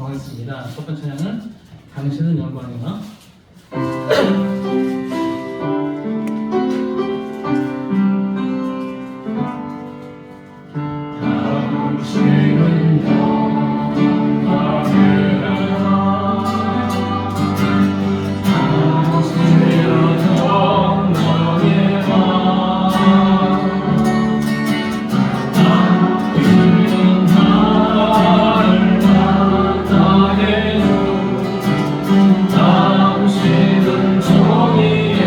하도록 하겠습니다. 첫 번째 찬양은 당신은 영광이나 당신은 종이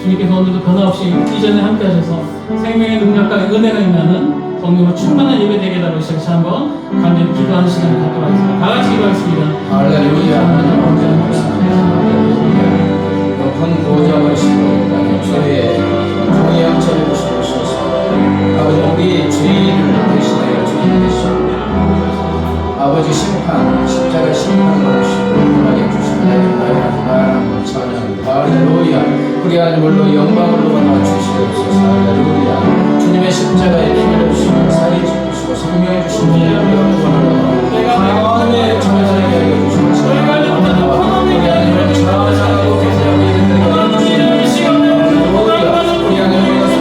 주님께서 오늘도 변함없이 이전에 함께 하셔서 생명의 능력과 은혜가 임하는 성령으로 충만한 예배 되게 달라고 시작해서 한번 간절히 기도하는 시간을 갖도록 하겠습니다. 다 같이 기도하겠습니다. 할렐루야. 높은 보좌하시고 주의 종이 양처를 보시옵소서. 아버지 우리 죄인을 대신하여 주님 되시옵소서. 아버지 십자가 심판을 오시고 하나님 주신 나의 찬양 할렐루야. 우리 하나님을로 영광을 받아 주시옵소서. 할렐루야. 주님의 십자가에 피를 주시고 살이 주시고 생명을 주시고 영광을 하나님의 정사에게 알려주시옵소서. 하나님의 찬양하고 계시옵소서. 우리 하나님의 성시 영광을 받아 주시옵소서. 하나님의 축복하시고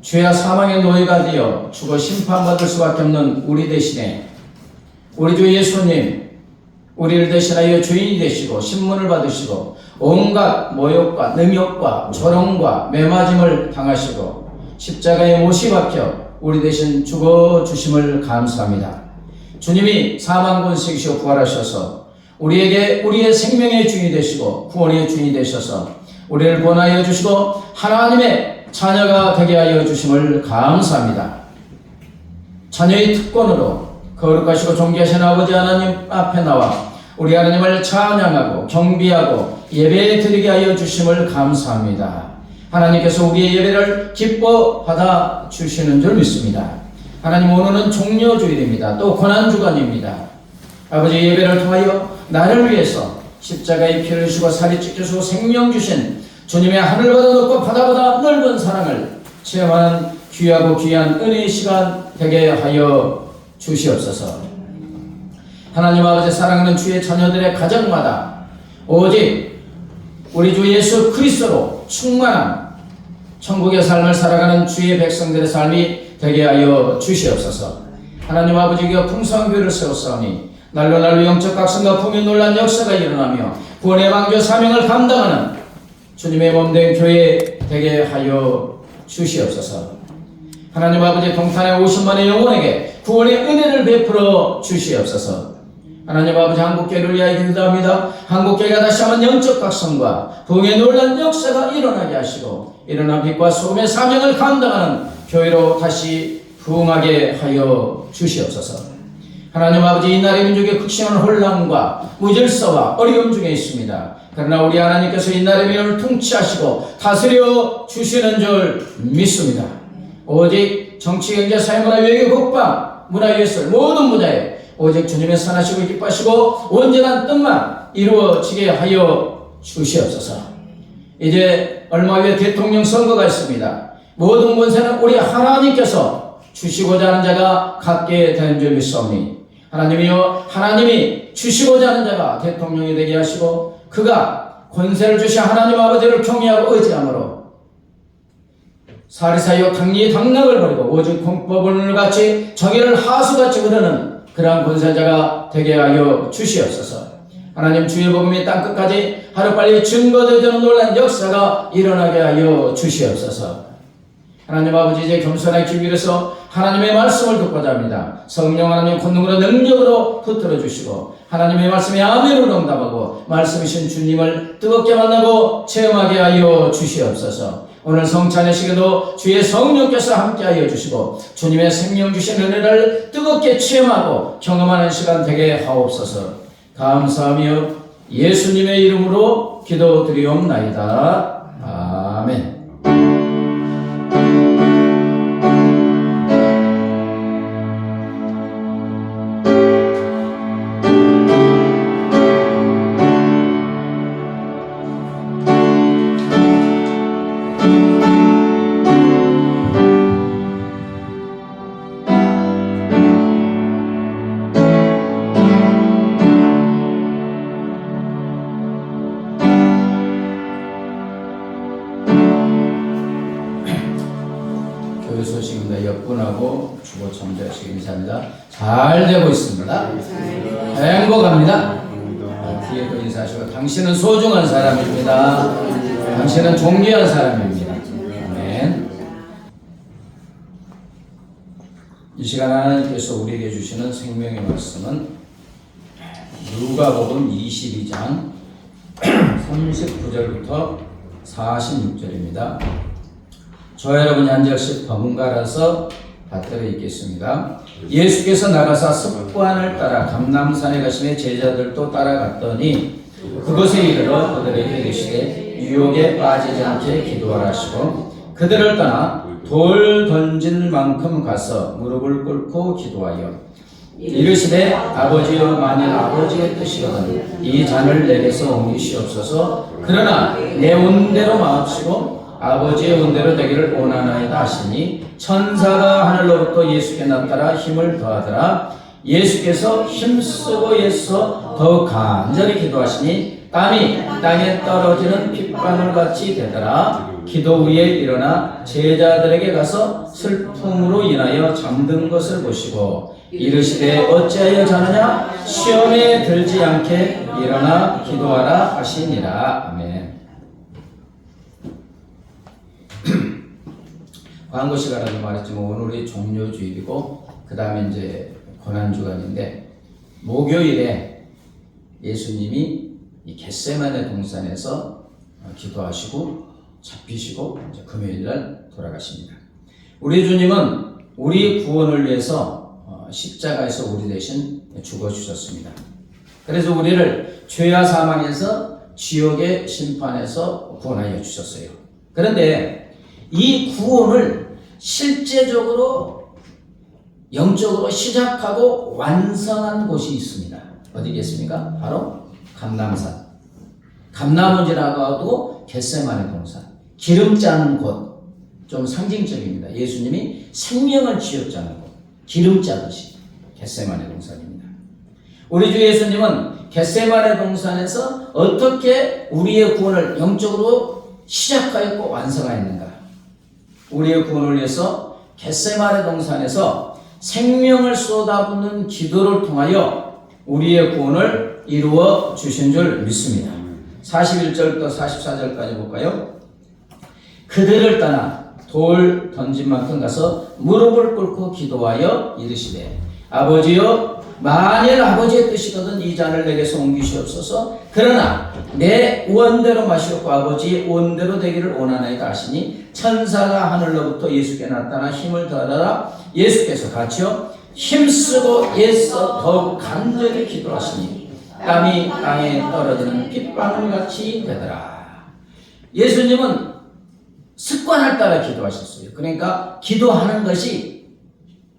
죄와 사망의 노예가 되어 죽어 심판받을 수밖에 없는 우리 대신에 우리 주 예수님, 우리를 대신하여 주인이 되시고 신문을 받으시고 온갖 모욕과 능욕과 조롱과 매맞음을 당하시고 십자가에 못이 박혀 우리 대신 죽어주심을 감사합니다. 주님이 사망 권세이시고 부활하셔서 우리에게 우리의 생명의 주인이 되시고 구원의 주인이 되셔서 우리를 권하여 주시고 하나님의 자녀가 되게 하여 주심을 감사합니다. 자녀의 특권으로 거룩하시고 존귀하신 아버지 하나님 앞에 나와 우리 하나님을 찬양하고 경비하고 예배 드리게 하여 주심을 감사합니다. 하나님께서 우리의 예배를 기뻐 받아 주시는 줄 믿습니다. 하나님, 오늘은 종료주일입니다. 또 고난주간입니다. 아버지, 예배를 통하여 나를 위해서 십자가에 피를 주시고 살이 찢겨주시고 생명 주신 주님의 하늘보다 높고 바다보다 넓은 사랑을 체험하는 귀하고 귀한 은혜의 시간 되게 하여 주시옵소서. 하나님 아버지, 사랑하는 주의 자녀들의 가정마다 오직 우리 주 예수 그리스도로 충만한 천국의 삶을 살아가는 주의 백성들의 삶이 되게 하여 주시옵소서. 하나님 아버지가 풍성교회를 세웠사오니 날로 날로 영적 각성과 풍요 놀란 역사가 일어나며 구원의 방주 사명을 감당하는 주님의 몸된 교회 되게 하여 주시옵소서. 하나님 아버지, 동탄의 50만의 영혼에게 구원의 은혜를 베풀어 주시옵소서. 하나님 아버지, 한국교회를 위하여 기도합니다. 한국교회가 다시 한번 영적 각성과 부흥의 놀란 역사가 일어나게 하시고 일어난 빛과 소금의 사명을 감당하는 교회로 다시 부흥하게 하여 주시옵소서. 하나님 아버지, 이 나라의 민족의 극심한 혼란과 무질서와 어려움 중에 있습니다. 그러나 우리 하나님께서 이 나라의 민족을 통치하시고 다스려 주시는 줄 믿습니다. 오직 정치, 경제, 사회문화, 외교, 국방, 문화예술 모든 분야에 오직 주님의 선하시고 기뻐하시고 온전한 뜻만 이루어지게 하여 주시옵소서. 이제 얼마 후에 대통령 선거가 있습니다. 모든 권세는 우리 하나님께서 주시고자 하는 자가 갖게 되는 줄 믿사오니 하나님이여, 하나님이 주시고자 하는 자가 대통령이 되게 하시고 그가 권세를 주신 하나님 아버지를 경외하고 의지함으로 사리사이와 강리 당락을 버리고 오직 공법을 같이 정의를 하수같이 흐르는 그러한 권세자가 되게 하여 주시옵소서. 하나님, 주의 복음이 땅끝까지 하루빨리 증거되는 놀란 역사가 일어나게 하여 주시옵소서. 하나님 아버지, 이제 겸손하게 기위해서 하나님의 말씀을 듣고자 합니다. 성령 하나님 권능으로 능력으로 붙들어 주시고 하나님의 말씀에 아멘으로 응답하고 말씀이신 주님을 뜨겁게 만나고 체험하게 하여 주시옵소서. 오늘 성찬의 시기도 주의 성령께서 함께하여 주시고 주님의 생명 주신 은혜를 뜨겁게 체험하고 경험하는 시간 되게 하옵소서. 감사하며 예수님의 이름으로 기도드리옵나이다. 아멘. 교회 소식입니다. 역분하고 주보 참조하시기 감사합니다. 잘 되고 있습니다. 행복합니다. 뒤에 또 인사하시고, 당신은 소중한 사람입니다. 당신은 존귀한 사람입니다. 아멘. 이 시간 하나님께서 우리에게 주시는 생명의 말씀은 누가복음 22장 39절부터 46절입니다. 저 여러분이 한 절씩 번갈아서 받들어 읽겠습니다. 예수께서 나가사 습관을 따라 감람산에 가시며 제자들도 따라갔더니 그곳에 이르러 그들에게 이르시되 유혹에 빠지지 않게 기도하라 하시고 그들을 떠나 돌 던질 만큼 가서 무릎을 꿇고 기도하여 이르시되 아버지여, 만일 아버지의 뜻이거든 이 잔을 내게서 옮기시옵소서. 그러나 내 온대로 마옵시고 아버지의 온대로 되기를 원하나이다 하시니 천사가 하늘로부터 예수께 나타나 힘을 더하더라. 예수께서 힘쓰고 애써 더욱 간절히 기도하시니 땀이 땅에 떨어지는 핏방울같이 되더라. 기도 후에 일어나 제자들에게 가서 슬픔으로 인하여 잠든 것을 보시고 이르시되 어찌하여 자느냐 시험에 들지 않게 일어나 기도하라 하시니라. 아멘. 광고 시간에도 말했지만 오늘이 종료주일이고 그 다음에 이제 고난주간인데 목요일에 예수님이 이 겟세마네 동산에서 기도하시고 잡히시고 이제 금요일날 돌아가십니다. 우리 주님은 우리 구원을 위해서 십자가에서 우리 대신 죽어주셨습니다. 그래서 우리를 죄와 사망에서 지옥의 심판에서 구원하여 주셨어요. 그런데 이 구원을 실제적으로 영적으로 시작하고 완성한 곳이 있습니다. 어디겠습니까? 바로 감람산. 감람원이라고 하고 겟세마네 동산. 기름 짜는 곳. 좀 상징적입니다. 예수님이 생명을 쥐어짜는 곳. 기름 짜듯이 겟세마네 동산입니다. 우리 주 예수님은 겟세마네 동산에서 어떻게 우리의 구원을 영적으로 시작하였고 완성하였는가? 우리의 구원을 위해서 겟세마네 동산에서 생명을 쏟아붓는 기도를 통하여 우리의 구원을 이루어 주신 줄 믿습니다. 41절부터 44절까지 볼까요? 그들을 떠나 돌 던진 만큼 가서 무릎을 꿇고 기도하여 이르시되 아버지여 만일 아버지의 뜻이거든 이 잔을 내게서 옮기시옵소서. 그러나 내 원대로 마시옵고 아버지의 원대로 되기를 원하나이다 하시니 천사가 하늘로부터 예수께 나타나 힘을 더하라. 예수께서 같이요 힘쓰고 애써 더욱 간절히 기도하시니 땀이 땅에 떨어지는 핏방울같이 되더라. 예수님은 습관을 따라 기도하셨어요. 그러니까 기도하는 것이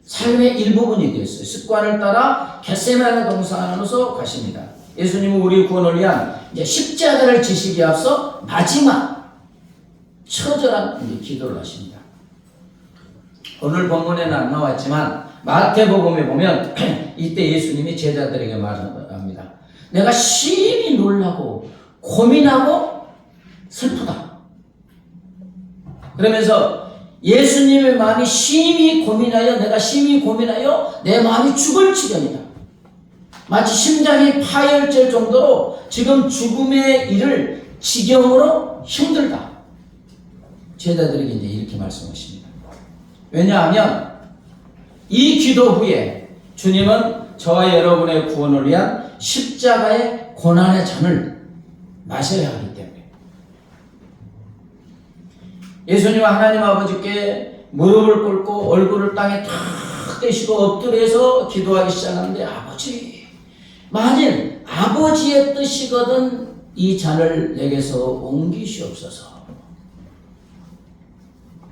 삶의 일부분이 되었어요. 습관을 따라 겟세마네 동산으로 가십니다. 예수님은 우리 구원을 위한 이제 십자가를 지시기에 앞서 마지막 처절한 기도를 하십니다. 오늘 본문에는 안 나왔지만 마태복음에 보면 이때 예수님이 제자들에게 말합니다. 내가 심히 놀라고 고민하고 슬프다. 그러면서 예수님의 마음이 심히 고민하여 내가 심히 고민하여 내 마음이 죽을 지경이다. 마치 심장이 파열될 정도로 지금 죽음의 이를 지경으로 힘들다. 제자들에게 이제 이렇게 말씀하십니다. 왜냐하면 이 기도 후에 주님은 저와 여러분의 구원을 위한 십자가의 고난의 잔을 마셔야 하기 때문에 예수님은 하나님 아버지께 무릎을 꿇고 얼굴을 땅에 탁 대시고 엎드려서 기도하기 시작하는데 아버지 만일 아버지의 뜻이거든 이 잔을 내게서 옮기시옵소서.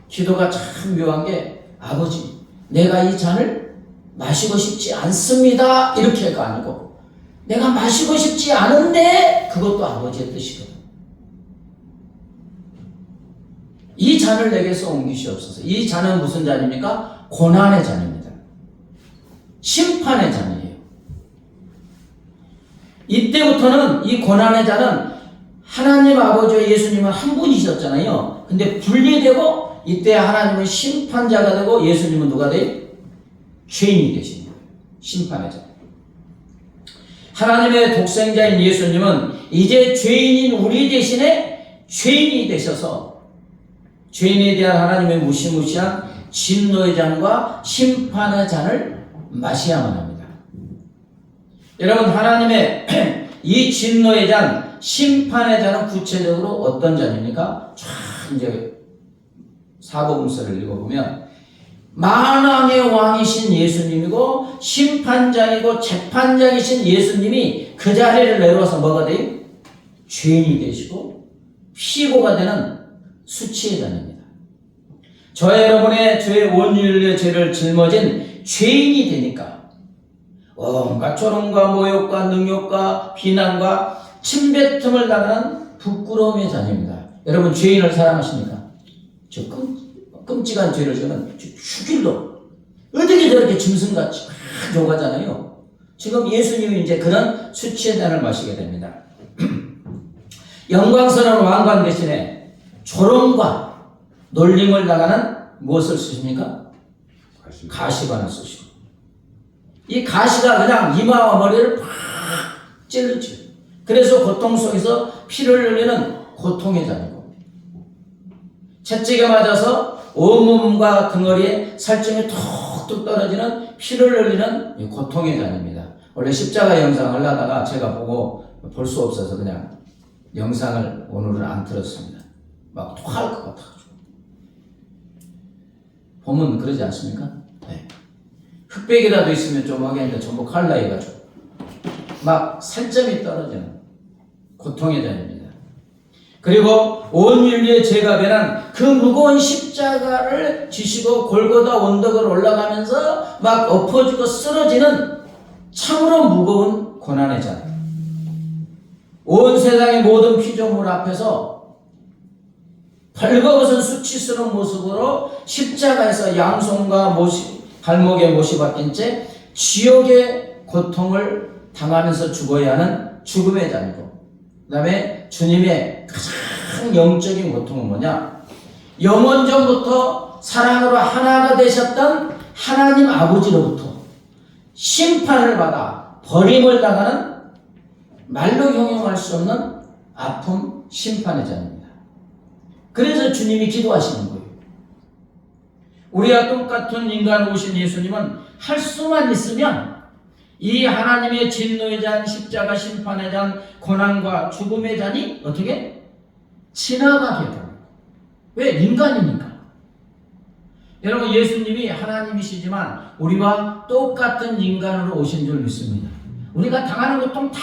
기도가 참 묘한 게 아버지 내가 이 잔을 마시고 싶지 않습니다 이렇게가 아니고 내가 마시고 싶지 않은데 그것도 아버지의 뜻이거든. 이 잔을 내게서 옮기시옵소서. 이 잔은 무슨 잔입니까? 고난의 잔입니다. 심판의 잔이에요. 이때부터는 이 고난의 잔은 하나님 아버지와 예수님은 한 분이셨잖아요. 근데 분리되고 이때 하나님은 심판자가 되고 예수님은 누가 돼요? 죄인이 되십니다. 심판의 잔. 하나님의 독생자인 예수님은 이제 죄인인 우리 대신에 죄인이 되셔서 죄인에 대한 하나님의 무시무시한 진노의 잔과 심판의 잔을 마셔야만 합니다. 여러분 하나님의 이 진노의 잔, 심판의 잔은 구체적으로 어떤 잔입니까? 쫙 이제 사복음서를 읽어보면 만왕의 왕이신 예수님이고 심판장이고 재판장이신 예수님이 그 자리를 내려와서 뭐가 돼요? 죄인이 되시고 피고가 되는 수치의 잔입니다. 저와 여러분의 죄의 원인의 죄를 짊어진 죄인이 되니까 온갖 조롱과 모욕과 능욕과 비난과 침뱉음을 당하는 부끄러움의 잔입니다. 여러분 죄인을 사랑하십니까? 저 끔찍한 죄를 저는 죽일로 어떻게 저렇게 짐승같이 막 욕하잖아요. 지금 예수님이 이제 그런 수치의 잔을 마시게 됩니다. 영광스러운 왕관 대신에 조롱과 놀림을 당하는 무엇을 쓰십니까? 가시관을 쓰시고, 이 가시가 그냥 이마와 머리를 팍 찔르죠. 그래서 고통 속에서 피를 흘리는 고통의 잔이고, 채찍에 맞아서 온몸과 등허리에 살점이 톡톡 떨어지는 피를 흘리는 이 고통의 잔입니다. 원래 십자가 영상을 하다가 제가 보고 볼 수 없어서 그냥 영상을 오늘은 안 틀었습니다. 막 토할 것 같아가지고. 보면 그러지 않습니까? 네. 흑백이라도 있으면 좀 하겠는데 전부 칼라해가지고 막 살점이 떨어지는 고통의 잔입니다. 그리고 온 인류의 죄가 변한 그 무거운 십자가를 지시고 골고다 언덕을 올라가면서 막 엎어지고 쓰러지는 참으로 무거운 고난의 잔. 온 세상의 모든 피조물 앞에서 벌거벗은 수치스러운 모습으로 십자가에서 양손과 발목에 못이 박힌 채 지옥의 고통을 당하면서 죽어야 하는 죽음의 잔이고, 그 다음에 주님의 가장 영적인 고통은 뭐냐? 영원전부터 사랑으로 하나가 되셨던 하나님 아버지로부터 심판을 받아 버림을 당하는 말로 형용할 수 없는 아픔, 심판의 잔입니다. 그래서 주님이 기도하시는 거예요. 우리와 똑같은 인간 오신 예수님은 할 수만 있으면 이 하나님의 진노의 잔, 십자가 심판의 잔, 고난과 죽음의 잔이 어떻게? 지나가게 됩니다. 왜? 인간이니까. 여러분, 예수님이 하나님이시지만 우리와 똑같은 인간으로 오신 줄 믿습니다. 우리가 당하는 고통 다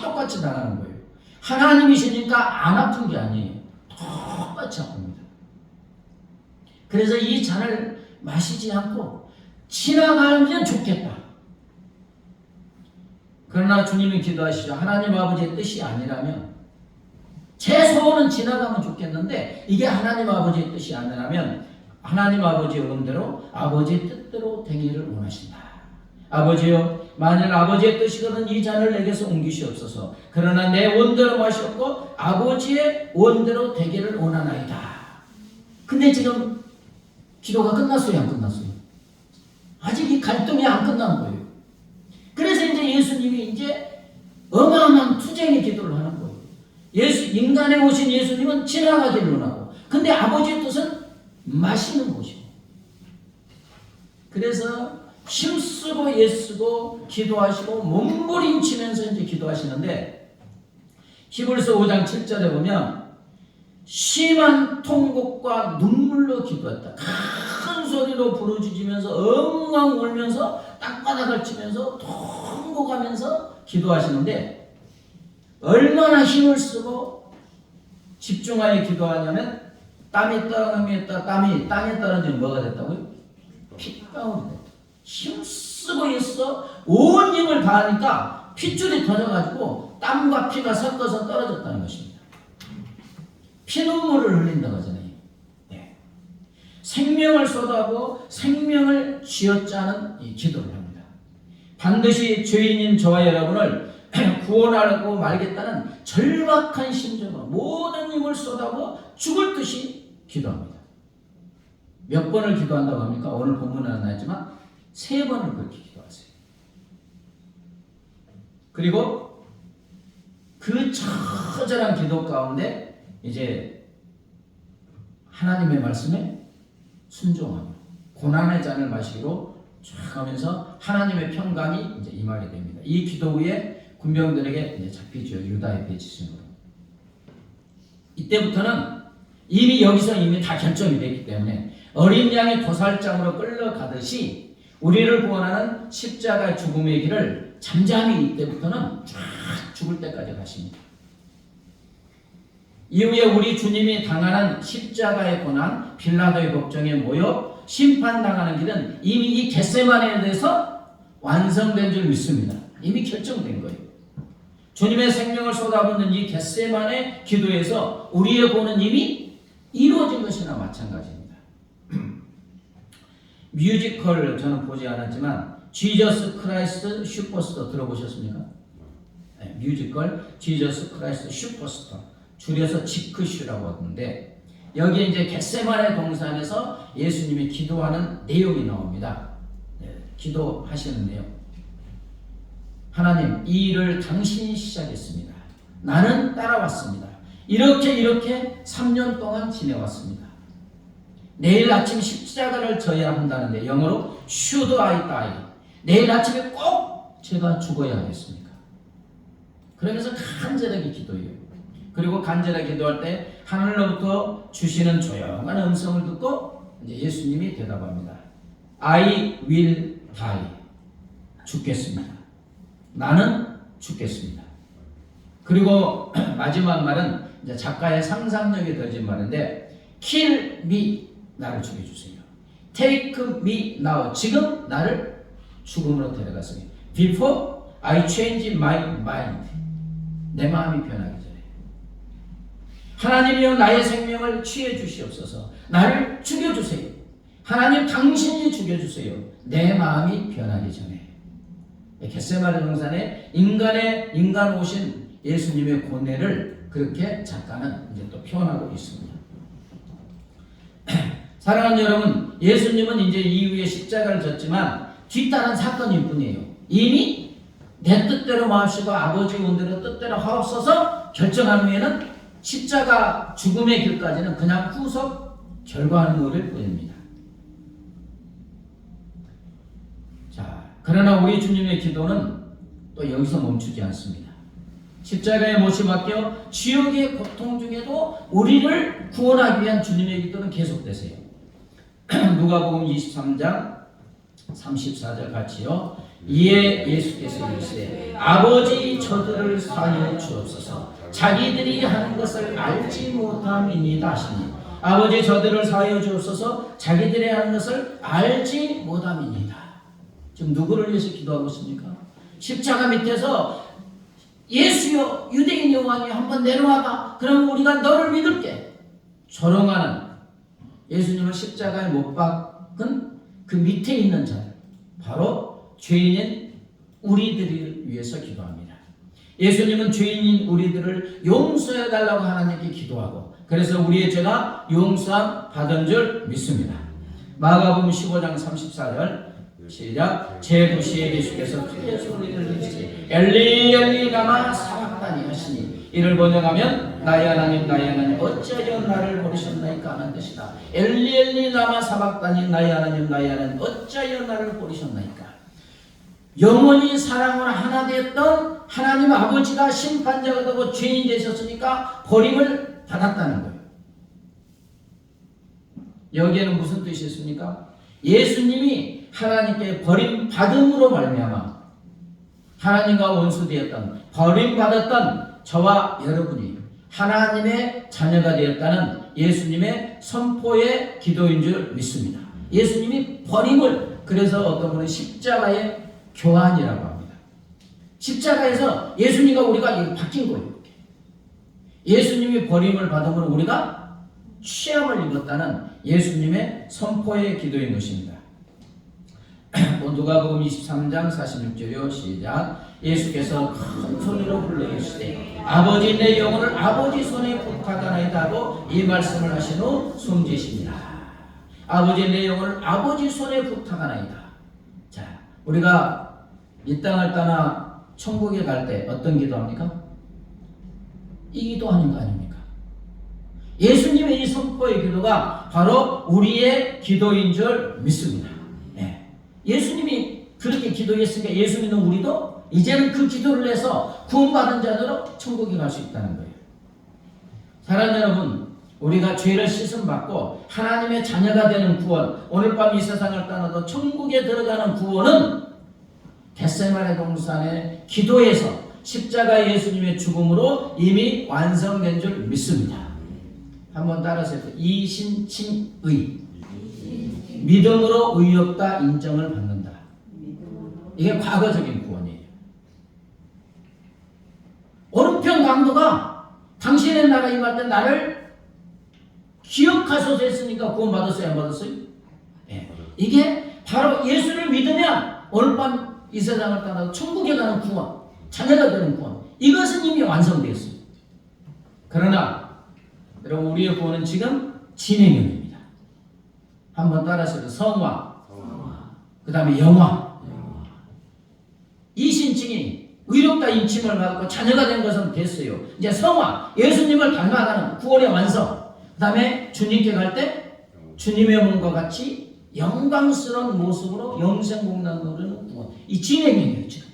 똑같이 당하는 거예요. 하나님이시니까 안 아픈 게 아니에요. 똑같이 아픕니다. 그래서 이 잔을 마시지 않고 지나가면 좋겠다. 그러나 주님이 기도하시죠. 하나님 아버지의 뜻이 아니라면, 제 소원은 지나가면 좋겠는데 이게 하나님 아버지의 뜻이 아니라면 하나님 아버지의 은혜로 아버지의 뜻대로 되기를 원하신다. 아버지여, 만일 아버지의 뜻이거든 이 잔을 내게서 옮기시옵소서. 그러나 내 원대로 마시옵고 아버지의 원대로 되기를 원하나이다. 근데 지금 기도가 끝났어요, 안 끝났어요? 아직 이 갈등이 안 끝난 거예요. 그래서 이제 예수님이 이제 어마어마한 투쟁의 기도를 하는 거예요. 인간에 오신 예수님은 지나가기를 원하고, 근데 아버지의 뜻은 마시는 것이고. 그래서 힘쓰고 애쓰고 기도하시고 몸부림치면서 이제 기도하시는데, 히브리서 5장 7절에 보면 심한 통곡과 눈물로 기도했다. 큰 소리로 부르짖으면서 엉엉 울면서 땅바닥을 치면서 통곡하면서 기도하시는데, 얼마나 힘을 쓰고 집중하여 기도하냐면 땀이 땅에 떨어지면 뭐가 됐다고요? 핏방울이 됐다. 힘쓰고 있어 온 힘을 다하니까 핏줄이 터져가지고 땀과 피가 섞어서 떨어졌다는 것입니다. 피눈물을 흘린다고 하잖아요. 네. 생명을 쏟아부어 생명을 쥐어짜는 이 기도를 합니다. 반드시 죄인인 저와 여러분을 구원하려고 말겠다는 절박한 심정으로 모든 힘을 쏟아부어 죽을 듯이 기도합니다. 몇 번을 기도한다고 합니까? 오늘 본문은 안 나왔지만 3번을 그렇게 기도하세요. 그리고 그 처절한 기도 가운데 이제 하나님의 말씀에 순종하며 고난의 잔을 마시기로 쫙 하면서 하나님의 평강이 이제 임하게 됩니다. 이 기도 후에 군병들에게 이제 잡히죠. 유다의 배치심으로. 이때부터는 이미 여기서 다 결정이 됐기 때문에 어린 양의 도살장으로 끌려가듯이 우리를 구원하는 십자가의 죽음의 길을 잠잠히 이때부터는 쫙 죽을 때까지 가십니다. 이후에 우리 주님이 당하는 십자가의 고난, 빌라도의 법정에 모여 심판당하는 길은 이미 이 겟세마네에 대해서 완성된 줄 믿습니다. 이미 결정된 거예요. 주님의 생명을 쏟아붓는 이 겟세마네 기도에서 우리의 구원은 이미 이루어진 것이나 마찬가지입니다. 뮤지컬 저는 보지 않았지만 지저스 크라이스트 슈퍼스타 들어보셨습니까? 네, 뮤지컬 지저스 크라이스트 슈퍼스타, 줄여서 지크슈라고 하는데 여기에 이제 겟세마네 동산에서 예수님이 기도하는 내용이 나옵니다. 기도하시는 내용. 하나님, 이 일을 당신이 시작했습니다. 나는 따라왔습니다. 이렇게 3년 동안 지내왔습니다. 내일 아침 십자가를 져야 한다는데 영어로 should I die. 내일 아침에 꼭 제가 죽어야 하겠습니까? 그러면서 간절하게 기도해요. 그리고 간절하게 기도할 때 하늘로부터 주시는 조용한 음성을 듣고 이제 예수님이 대답합니다. I will die. 죽겠습니다. 나는 죽겠습니다. 그리고 마지막 말은 이제 작가의 상상력이 더해진 말인데 kill me. 나를 죽여주세요. Take me now. 지금 나를 죽음으로 데려가세요. Before I change my mind. 내 마음이 변하기 전에. 하나님이여 나의 생명을 취해 주시옵소서. 나를 죽여주세요. 하나님 당신이 죽여주세요. 내 마음이 변하기 전에. 겟세마네 동산에 인간 오신 예수님의 고뇌를 그렇게 작가는 이제 또 표현하고 있습니다. 사랑하는 여러분, 예수님은 이제 이후에 십자가를 졌지만 뒤따른 사건일 뿐이에요. 이미 내 뜻대로 마시고 아버지 원대로 뜻대로 하옵소서 결정한 후에는 십자가 죽음의 길까지는 그냥 후속 결과하는 것일 뿐입니다. 자, 그러나 우리 주님의 기도는 또 여기서 멈추지 않습니다. 십자가에 못이 박혀 지옥의 고통 중에도 우리를 구원하기 위한 주님의 기도는 계속되세요. 누가복음 23장 34절 같이요. 이에 예수께서 이르시되 아버지 저들을 사하여 주옵소서. 자기들이 하는 것을 알지 못함이니이다 하시니. 아버지 저들을 사하여 주옵소서. 자기들이 하는 것을 알지 못함이니이다. 지금 누구를 위해서 기도하고 있습니까? 십자가 밑에서 예수여 유대인 여왕이 한번 내려와봐. 그럼 우리가 너를 믿을게. 조롱하는 예수님을 십자가에 못 박은 그 밑에 있는 자들, 바로 죄인인 우리들을 위해서 기도합니다. 예수님은 죄인인 우리들을 용서해달라고 하나님께 기도하고, 그래서 우리의 죄가 용서함 받은 줄 믿습니다. 마가복음 15장 34절 시작. 제9시에 예수께서 크게 소리 들리시되 엘리 엘리 라마 사박다니 하시니, 이를 번역하면 나의 하나님 나의 하나님 어찌하여 나를 버리셨나이까 하는 뜻이다. 엘리 엘리 라마 사박다니 나의 하나님 나의 하나님 어찌하여 나를 버리셨나이까. 영원히 사랑으로 하나 되었던 하나님 아버지가 심판자가 되고 죄인이 되셨으니까 버림을 받았다는 거예요. 여기에는 무슨 뜻이 있습니까? 예수님이 하나님께 버림받음으로 말미암아 하나님과 원수되었던, 버림받았던 저와 여러분이 하나님의 자녀가 되었다는 예수님의 선포의 기도인 줄 믿습니다. 예수님이 버림을, 그래서 어떤 분은 십자가의 교환이라고 합니다. 십자가에서 예수님과 우리가 바뀐 거예요. 예수님이 버림을 받음으로 우리가 취함을 입었다는 예수님의 선포의 기도인 것입니다. 누가복음 23장 46절요 시작. 예수께서 큰 소리로 불러이시되 아버지 내 영혼을 아버지 손에 부탁하나이다 하고 이 말씀을 하신 후 숨지십니다. 아버지 내 영혼을 아버지 손에 부탁하나이다. 자, 우리가 이 땅을 떠나 천국에 갈 때 어떤 기도합니까? 이 기도하는 거 아닙니까? 예수님의 이 선포의 기도가 바로 우리의 기도인 줄 믿습니다. 예수님이 그렇게 기도했으니까 예수 믿는 우리도 이제는 그 기도를 해서 구원받은 자들로 천국에 갈 수 있다는 거예요. 사랑하는 여러분, 우리가 죄를 씻음 받고 하나님의 자녀가 되는 구원, 오늘 밤 이 세상을 떠나도 천국에 들어가는 구원은 겟세마네 동산의 기도에서 십자가 예수님의 죽음으로 이미 완성된 줄 믿습니다. 한번 따라서 해서 이신칭의, 믿음으로 의롭다 인정을 받는다. 이게 과거적인 구원이에요. 오른편 강도가 당신의 나라 임할 때 나를 기억하소서 했으니까 구원 받았어요, 안 받았어요? 네. 이게 바로 예수를 믿으면 오늘 밤 이 세상을 떠나서 천국에 가는 구원, 자녀가 되는 구원, 이것은 이미 완성되었어요. 그러나 여러분, 우리의 구원은 지금 진행형입니다. 한번 따라서 성화, 그 다음에 영화. 이 신칭이 의롭다 인침을 받고 자녀가 된 것은 됐어요. 이제 성화, 예수님을 닮아가는 구원의 완성. 그 다음에 주님께 갈 때 주님의 몸과 같이 영광스러운 모습으로 영생복락을 누리는 구원. 이 진행형이에요. 지금.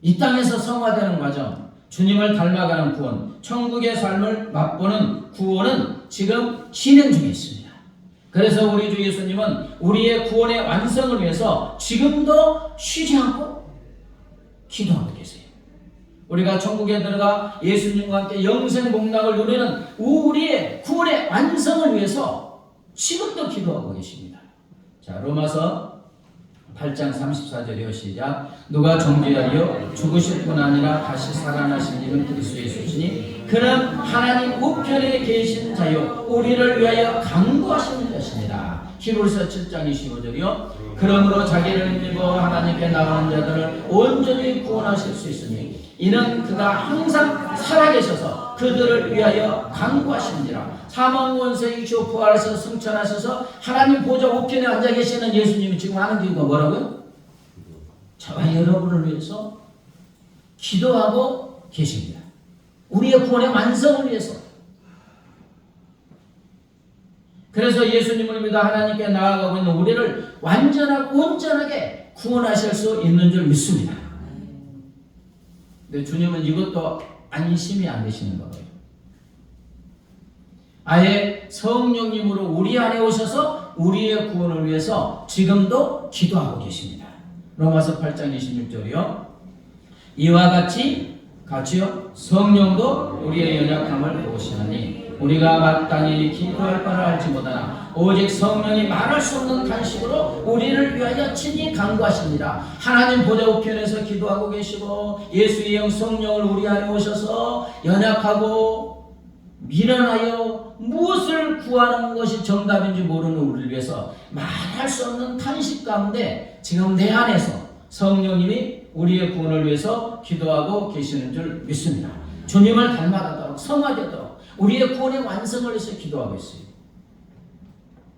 이 땅에서 성화되는 과정, 주님을 닮아가는 구원, 천국의 삶을 맛보는 구원은 지금 진행 중에 있습니다. 그래서 우리 주 예수님은 우리의 구원의 완성을 위해서 지금도 쉬지 않고 기도하고 계세요. 우리가 천국에 들어가 예수님과 함께 영생복락을 누리는 우리의 구원의 완성을 위해서 지금도 기도하고 계십니다. 자, 로마서 8장 34절이요. 시작. 누가 정죄하리요? 죽으실 뿐 아니라 다시 살아나신 이는 그리스도 예수시니 그는 하나님 우편에 계신 자요 우리를 위하여 간구하시는 것입니다. 히브리서 7장 25절이요. 그러므로 자기를 믿어 하나님께 나가는 자들을 온전히 구원하실 수 있으니 이는 그가 항상 살아계셔서 그들을 위하여 간구하시니라. 사망 원세 이기시고 부활하셔서 승천하셔서 하나님 보좌 우편에 앉아 계시는 예수님이 지금 하는 이유가 뭐라고요? 저와 여러분을 위해서 기도하고 계십니다. 우리의 구원의 완성을 위해서. 그래서 예수님을 믿어 하나님께 나아가고 있는 우리를 완전하고 온전하게 구원하실 수 있는 줄 믿습니다. 근데 주님은 이것도 안심이 안 되시는 거예요. 아예 성령님으로 우리 안에 오셔서 우리의 구원을 위해서 지금도 기도하고 계십니다. 로마서 8장 26절이요. 이와 같이요 성령도 우리의 연약함을 보시나니 우리가 마땅히 기도할 바를 알지 못하나 오직 성령이 말할 수 없는 간식으로 우리를 위하여 친히 간구하십니다. 하나님 보좌 우편에서 기도하고 계시고 예수의 영 성령을 우리 안에 오셔서 연약하고 미련하여 무엇을 구하는 것이 정답인지 모르는 우리를 위해서 말할 수 없는 탄식 가운데 지금 내 안에서 성령님이 우리의 구원을 위해서 기도하고 계시는 줄 믿습니다. 주님을 닮아가도록 성화되도록 우리의 구원의 완성을 위해서 기도하고 있어요.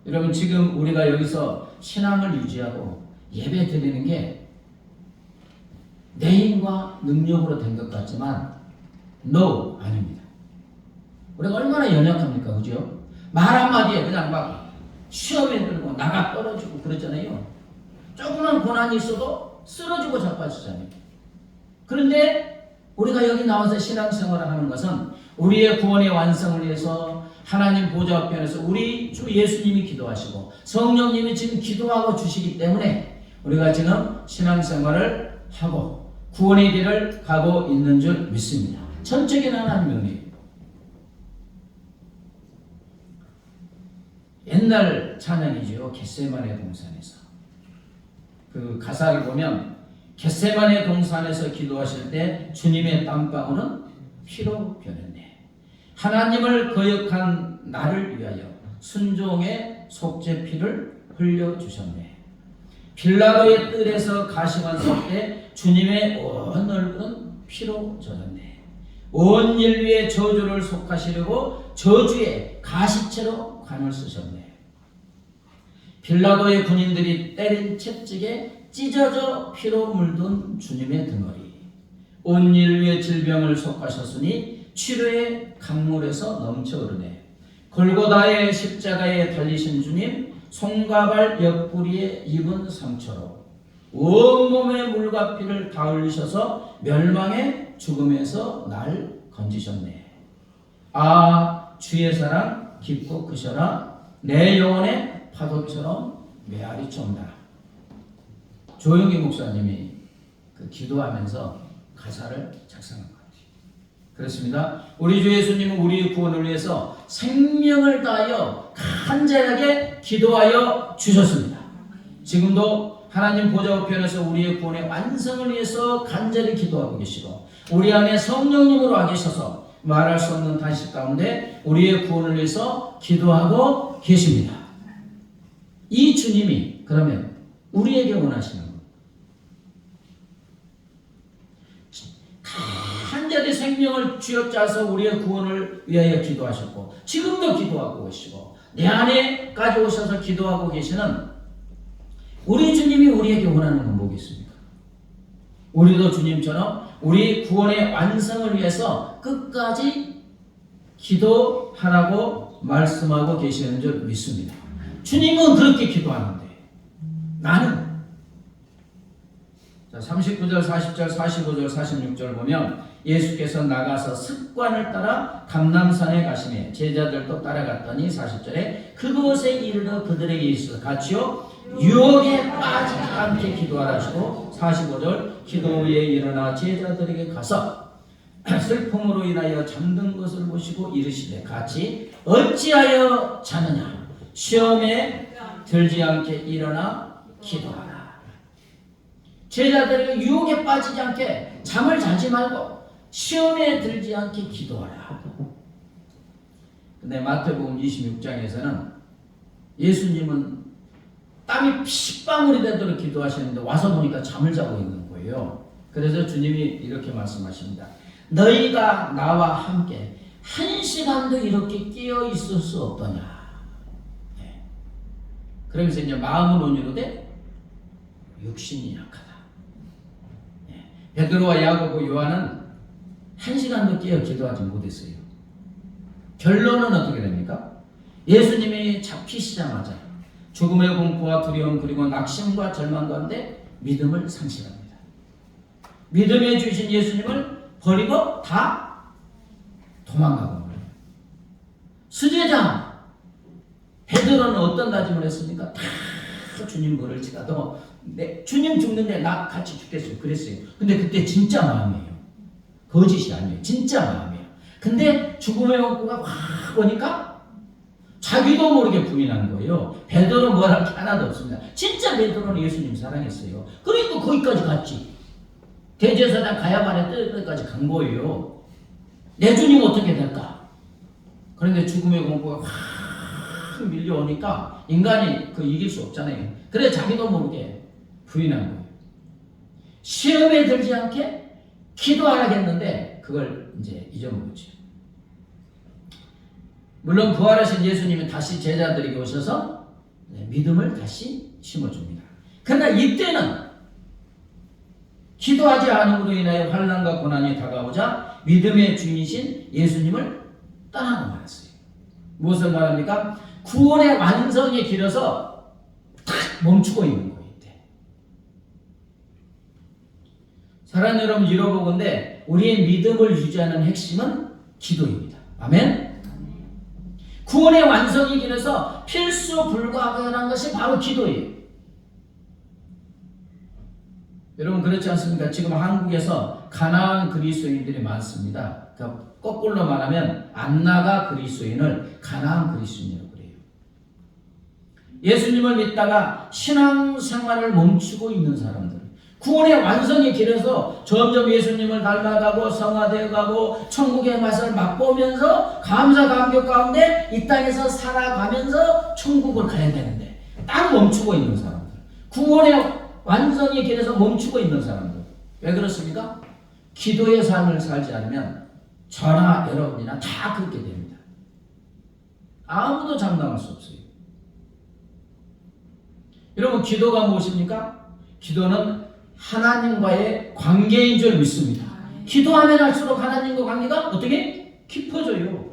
여러분 지금 우리가 여기서 신앙을 유지하고 예배 드리는 게 내 힘과 능력으로 된 것 같지만 no, 아닙니다. 우리가 얼마나 연약합니까? 그죠? 말 한마디에 그냥 막 시험에 들고 나가 떨어지고 그러잖아요. 조그만 고난이 있어도 쓰러지고 자빠지잖아요. 그런데 우리가 여기 나와서 신앙생활을 하는 것은 우리의 구원의 완성을 위해서 하나님 보좌 앞에서 우리 주 예수님이 기도하시고 성령님이 지금 기도하고 주시기 때문에 우리가 지금 신앙생활을 하고 구원의 길을 가고 있는 줄 믿습니다. 전적인 하나님의 은혜. 옛날 찬양이죠. 겟세마네 동산에서. 그 가사를 보면 겟세마네 동산에서 기도하실 때 주님의 땀방울은 피로 변했네. 하나님을 거역한 나를 위하여 순종의 속죄 피를 흘려주셨네. 빌라도의 뜰에서 가시관 설 때 주님의 온 얼굴은 피로 젖었네. 온 인류의 저주를 속하시려고 저주의 가시채로 관을 쓰셨네. 빌라도의 군인들이 때린 채찍에 찢어져 피로 물든 주님의 등허리. 온 인류의 질병을 속하셨으니 치료의 강물에서 넘쳐 흐르네. 골고다의 십자가에 달리신 주님, 손과 발 옆구리에 입은 상처로 온몸의 물과 피를 다 흘리셔서 멸망의 죽음에서 날 건지셨네. 아, 주의 사랑 깊고 크셔라. 내 영혼의 파도처럼 메아리쳐온다. 조용기 목사님이 그 기도하면서 가사를 작성한 것 같아요. 그렇습니다. 우리 주 예수님은 우리의 구원을 위해서 생명을 다하여 간절하게 기도하여 주셨습니다. 지금도 하나님 보좌 우편에서 우리의 구원의 완성을 위해서 간절히 기도하고 계시고 우리 안에 성령님으로 와 계셔서 말할 수 없는 탄식 가운데 우리의 구원을 위해서 기도하고 계십니다. 이 주님이 그러면 우리에게 원하시는 것, 창자의 생명을 쥐어짜서 우리의 구원을 위하여 기도하셨고 지금도 기도하고 계시고 내 안에까지 오셔서 기도하고 계시는 우리 주님이 우리에게 원하는 건 뭐겠습니까? 우리도 주님처럼 우리 구원의 완성을 위해서 끝까지 기도하라고 말씀하고 계시는 줄 믿습니다. 주님은 그렇게 기도하는데 나는 39절, 40절, 45절, 46절 보면 예수께서 나가서 습관을 따라 감람산에 가시매 제자들도 따라갔더니 40절에 그곳에 이르러 그들에게 있어 같이요 유혹에 빠지지 않게 기도하라 하시고 45절 기도 후에 일어나 제자들에게 가서 슬픔으로 인하여 잠든 것을 보시고 이르시되 같이 어찌하여 자느냐 시험에 들지 않게 일어나 기도하라. 제자들에게 유혹에 빠지지 않게 잠을 자지 말고 시험에 들지 않게 기도하라. 근데 마태복음 26장에서는 예수님은 땀이 핏방울이 되도록 기도하시는데 와서 보니까 잠을 자고 있는 거예요. 그래서 주님이 이렇게 말씀하십니다. 너희가 나와 함께 한 시간도 이렇게 깨어 있을 수 없더냐. 네. 그러면서 이제 마음은 온유로되 육신이 약하다. 네. 베드로와 야고보 요한은 한 시간도 깨어 기도하지 못했어요. 결론은 어떻게 됩니까? 예수님이 잡히시자마자 죽음의 공포와 두려움 그리고 낙심과 절망 가운데 믿음을 상실합니다. 믿음에 주신 예수님을 버리고 다 도망가고 말이에요. 수제자 베드로는 어떤 다짐을 했습니까? 다 주님 벌을 치라도 주님 죽는데 나 같이 죽겠어요. 그랬어요. 근데 그때 진짜 마음이에요. 거짓이 아니에요. 진짜 마음이에요. 근데 죽음의 공포가 확 오니까 자기도 모르게 부인한 거예요. 베드로는 뭐랄 게 하나도 없습니다. 진짜 베드로는 예수님 사랑했어요. 그러니까 거기까지 갔지. 대제사장 가야만의 때까지 간 거예요. 내 주님 어떻게 될까? 그런데 죽음의 공포가 확 밀려오니까 인간이 그 이길 수 없잖아요. 그래 자기도 모르게 부인한 거예요. 시험에 들지 않게 기도하라겠는데 그걸 이제 잊어먹었죠. 물론 부활하신 예수님은 다시 제자들에게 오셔서 믿음을 다시 심어줍니다. 그러나 이때는 기도하지 않음으로 인하여 환난과 고난이 다가오자 믿음의 주인이신 예수님을 떠나고 말았어요. 무엇을 말합니까? 구원의 완성의 길에서 탁 멈추고 있는 거예요. 이때. 사랑하는 여러분 잃어보건대 우리의 믿음을 유지하는 핵심은 기도입니다. 아멘? 구원의 완성의 길에서 필수 불가결한 것이 바로 기도예요. 여러분 그렇지 않습니까? 지금 한국에서 가나안 그리스도인들이 많습니다. 그러니까 거꾸로 말하면 안나가 그리스도인을 가나안 그리스도인이라고 그래요. 예수님을 믿다가 신앙생활을 멈추고 있는 사람들, 구원의 완성의 길에서 점점 예수님을 닮아가고 성화되어가고 천국의 맛을 맛보면서 감사 감격 가운데 이 땅에서 살아가면서 천국을 가야 되는데 딱 멈추고 있는 사람들, 구원의 완성의 길에서 멈추고 있는 사람들. 왜 그렇습니까? 기도의 삶을 살지 않으면 저나 여러분이나 다 그렇게 됩니다. 아무도 장담할 수 없어요. 여러분 기도가 무엇입니까? 기도는 하나님과의 관계인 줄 믿습니다. 기도하면 할수록 하나님과 관계가 어떻게? 깊어져요.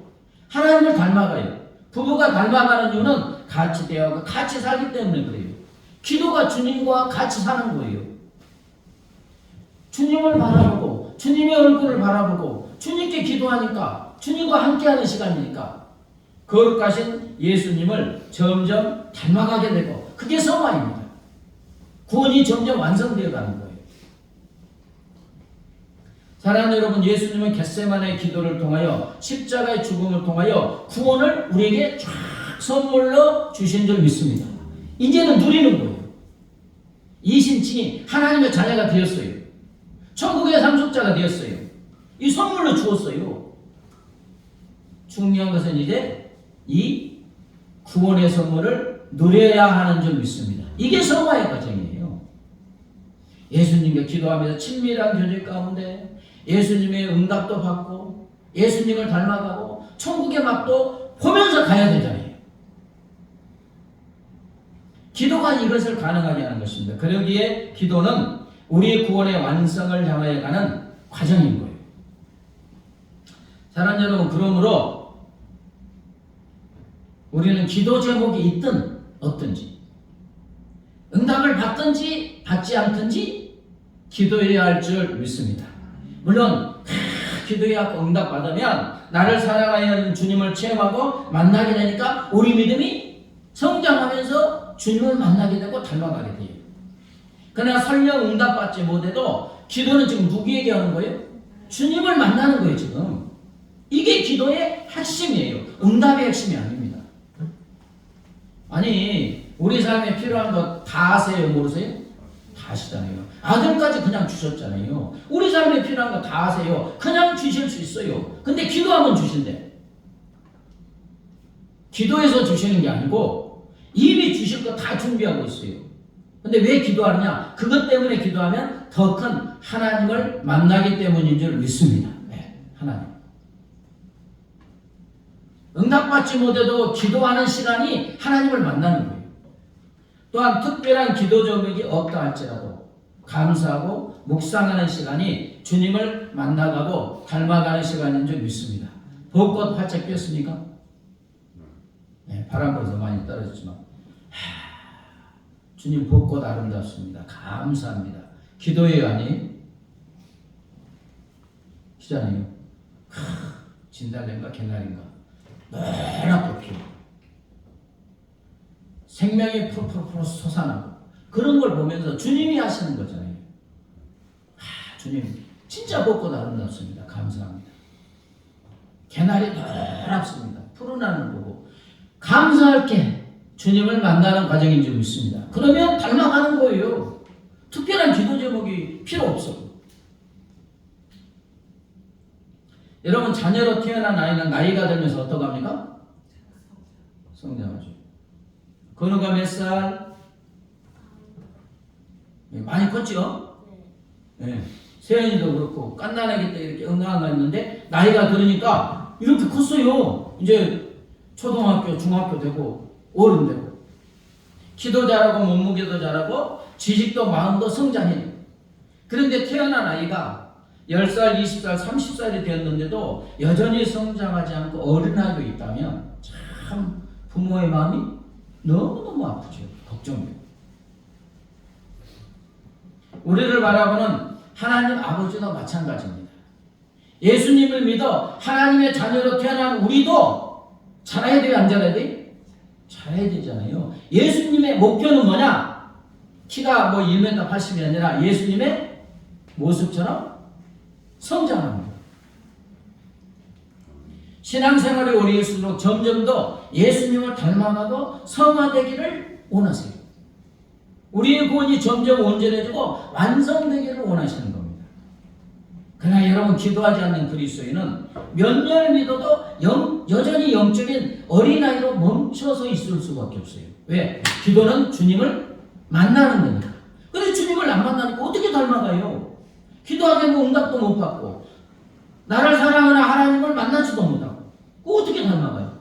하나님을 닮아가요. 부부가 닮아가는 이유는 같이 대화하고 같이 살기 때문에 그래요. 기도가 주님과 같이 사는 거예요. 주님을 바라보고 주님의 얼굴을 바라보고 주님께 기도하니까 주님과 함께하는 시간이니까 거룩하신 예수님을 점점 닮아가게 되고 그게 성화입니다. 구원이 점점 완성되어 가는 거예요. 사랑하는 여러분 예수님은 겟세마네 기도를 통하여 십자가의 죽음을 통하여 구원을 우리에게 쫙 선물로 주신 줄 믿습니다. 이제는 누리는 거예요. 이신칭이 하나님의 자녀가 되었어요. 천국의 상속자가 되었어요. 이 선물로 주었어요. 중요한 것은 이제 이 구원의 선물을 누려야 하는 줄 믿습니다. 이게 성화의 과정이에요. 예수님과 기도하면서 친밀한 교제 가운데 예수님의 응답도 받고 예수님을 닮아가고 천국의 맛도 보면서 가야 되잖아요. 기도가 이것을 가능하게 하는 것입니다. 그러기에 기도는 우리의 구원의 완성을 향하여 가는 과정인 거예요. 사랑하는 여러분, 그러므로 우리는 기도 제목이 있든 없든지 응답을 받든지 받지 않든지 기도해야 할 줄 믿습니다. 물론 기도해야 응답 받으면 나를 사랑하여 하는 주님을 체험하고 만나게 되니까 우리 믿음이 성장하면서 주님을 만나게 되고 닮아가게 돼요. 그러나 설령 응답 받지 못해도 기도는 지금 누구에게 하는 거예요? 주님을 만나는 거예요. 지금 이게 기도의 핵심이에요. 응답의 핵심이 아닙니다. 아니 우리 삶에 필요한 거 다 아세요? 모르세요? 다 아시잖아요. 아들까지 그냥 주셨잖아요. 우리 삶에 필요한 거 다 아세요. 그냥 주실 수 있어요. 근데 기도하면 주신대. 기도해서 주시는 게 아니고 이미 주실 거 다 준비하고 있어요. 근데 왜 기도하느냐? 그것 때문에 기도하면 더 큰 하나님을 만나기 때문인 줄 믿습니다. 네, 하나님. 응답받지 못해도 기도하는 시간이 하나님을 만나는 거예요. 또한 특별한 기도 제목이 없다 할지라도 감사하고 묵상하는 시간이 주님을 만나가고 닮아가는 시간인 줄 믿습니다. 벚꽃 활짝 피었습니까? 네, 바람 불어서 많이 떨어졌지만 주님 벚꽃 아름답습니다. 감사합니다. 기도해요 아니? 시잖아요. 진달래인가 개나리인가 노랗게 피고 생명이 푸르푸르 솟아나고 그런 걸 보면서 주님이 하시는 거잖아요. 주님 진짜 벚꽃 아름답습니다. 감사합니다. 개나리 노랗습니다. 푸른 하늘 보고 감사할 게 주님을 만나는 과정인 줄 믿습니다. 그러면 닮아가는 거예요. 특별한 기도 제목이 필요 없어. 여러분 자녀로 태어난 아이는 나이가 들면서 어떡합니까? 성장하죠. 건우가 몇 살? 많이 컸죠? 네. 세연이도 그렇고 깐난아기 때 이렇게 응아가 있는데 나이가 들으니까 이렇게 컸어요. 이제 초등학교, 중학교 되고 어른 되고 키도 자라고 몸무게도 자라고 지식도 마음도 성장해요. 그런데 태어난 아이가 10살, 20살, 30살이 되었는데도 여전히 성장하지 않고 어린아이도 있다면 참 부모의 마음이 너무너무 아프죠. 걱정돼요. 우리를 바라보는 하나님 아버지도 마찬가지입니다. 예수님을 믿어 하나님의 자녀로 태어난 우리도 자라야 돼요? 안 자라야 돼요? 자라야 되잖아요. 예수님의 목표는 뭐냐? 키가 뭐 1m 80이 아니라 예수님의 모습처럼 성장하는 거예요. 신앙생활이 오래일수록 점점 더 예수님을 닮아가고 성화되기를 원하세요. 우리의 구원이 점점 온전해지고 완성되기를 원하시는 겁니다. 그러나 여러분 기도하지 않는 그리스도인은 몇 년을 믿어도 여전히 영적인 어린아이로 멈춰서 있을 수밖에 없어요. 왜? 기도는 주님을 만나는 거니까. 그런데 주님을 안 만나니까 어떻게 닮아가요? 기도하게 응답도 못 받고 나를 사랑하는 하나님을 만나지도 못하고 어떻게 닮아가요?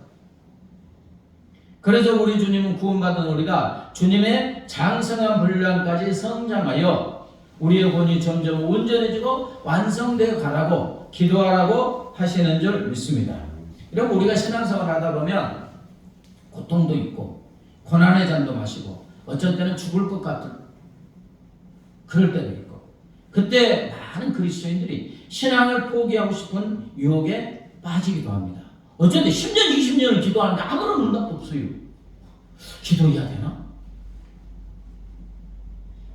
그래서 우리 주님은 구원받은 우리가 주님의 장성한 분량까지 성장하여 우리의 본이 점점 온전해지고 완성되어 가라고 기도하라고 하시는 줄 믿습니다. 이러면 우리가 신앙생활 하다 보면 고통도 있고 고난의 잔도 마시고 어쩔 때는 죽을 것 같은 그럴 때도 있고 그때 많은 그리스도인들이 신앙을 포기하고 싶은 유혹에 빠지기도 합니다. 어쩐데 10년, 20년을 기도하는데 아무런 응답도 없어요. 기도해야 되나?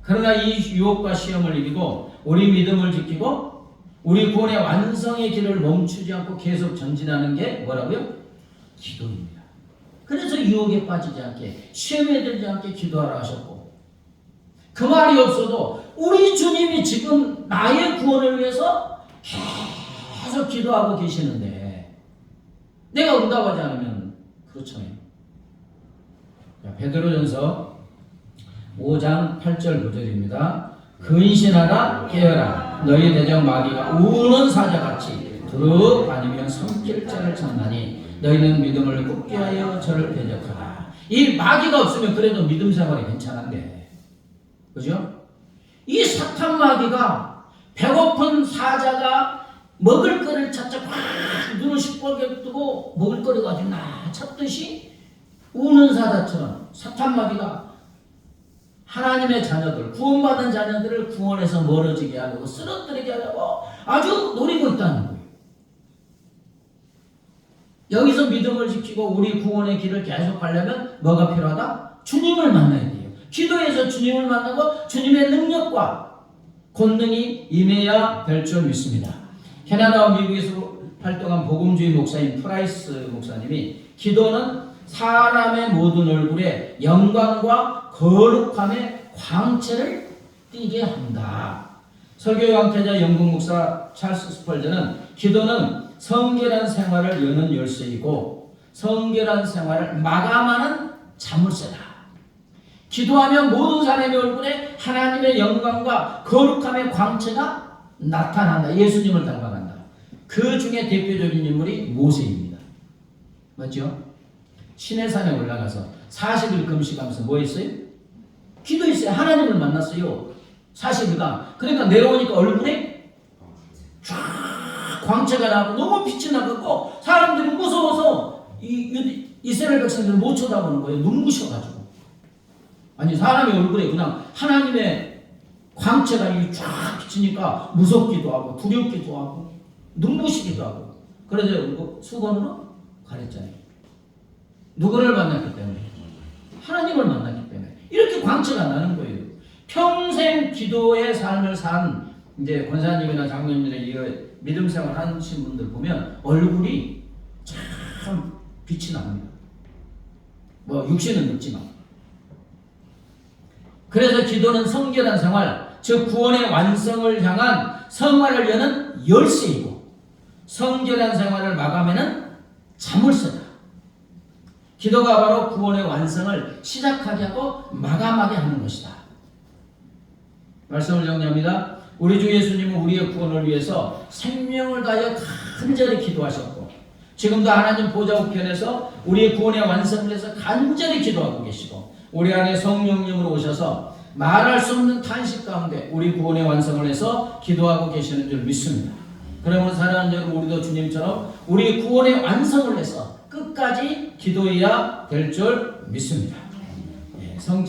그러나 이 유혹과 시험을 이기고 우리 믿음을 지키고 우리 구원의 완성의 길을 멈추지 않고 계속 전진하는 게 뭐라고요? 기도입니다. 그래서 유혹에 빠지지 않게 시험에 들지 않게 기도하라 하셨고 그 말이 없어도 우리 주님이 지금 나의 구원을 위해서 계속 기도하고 계시는데 내가 응답하지 않으면 그렇잖아요. 베드로전서 5장 8절 9절입니다. 근신하라 깨어라 너희 대적 마귀가 우는 사자같이 들어다니며 손길자를 찾나니 너희는 믿음을 굳게 하여 저를 대적하라. 이 마귀가 없으면 그래도 믿음 생활이 괜찮은데, 그죠? 이 사탄 마귀가 배고픈 사자가 먹을 거를 찾자 꽉 눈을 시뻘게 뜨고 먹을 거리가 어디 나 찾듯이 우는 사자처럼 사탄 마귀가 하나님의 자녀들, 구원받은 자녀들을 구원해서 멀어지게 하려고 쓰러뜨리게 하려고 아주 노리고 있다는 거예요. 여기서 믿음을 지키고 우리 구원의 길을 계속 가려면 뭐가 필요하다? 주님을 만나야 돼요. 기도해서 주님을 만나고 주님의 능력과 권능이 임해야 될 줄 믿습니다. 캐나다와 미국에서 활동한 복음주의 목사인 프라이스 목사님이 기도는 사람의 모든 얼굴에 영광과 거룩함의 광채를 띠게 한다. 설교 강태자 영국 목사 찰스 스펄전은 기도는 성결한 생활을 여는 열쇠이고 성결한 생활을 마감하는 자물쇠다. 기도하면 모든 사람의 얼굴에 하나님의 영광과 거룩함의 광채가 나타난다. 예수님을 닮아간다. 그 중에 대표적인 인물이 모세입니다. 맞죠? 시내산에 올라가서 40일 금식하면서 뭐 했어요? 기도했어요. 하나님을 만났어요. 40일간. 그러니까 내려오니까 얼굴에 쫙 광채가 나고 너무 빛이 나고 사람들이 무서워서 이스라엘 백성들을 못 쳐다보는 거예요. 눈부셔가지고. 아니 사람의 얼굴에 그냥 하나님의 광채가 쫙 비치니까 무섭기도 하고 두렵기도 하고 눈부시기도 하고. 그래서 수건으로 가렸잖아요. 누구를 만났기 때문에? 하나님을 만났기 때문에. 이렇게 광채가 나는 거예요. 평생 기도의 삶을 산 이제 권사님이나 장로님들의 이 믿음 생활 하신 분들 보면 얼굴이 참 빛이 납니다. 뭐 육신은 없지만. 그래서 기도는 성결한 생활, 즉 구원의 완성을 향한 성화를 여는 열쇠이고 성결한 생활을 마감하는 자물쇠다. 기도가 바로 구원의 완성을 시작하게 하고 마감하게 하는 것이다. 말씀을 정리합니다. 우리 주 예수님은 우리의 구원을 위해서 생명을 다하여 간절히 기도하셨고 지금도 하나님 보좌 우편에서 우리의 구원의 완성을 위해서 간절히 기도하고 계시고 우리 안에 성령님으로 오셔서 말할 수 없는 탄식 가운데 우리 구원의 완성을 위해서 기도하고 계시는 줄 믿습니다. 그러므로 사랑하는 여러분, 우리도 주님처럼 우리 구원의 완성을 위해서 끝까지 기도해야 될 줄 믿습니다. 성찬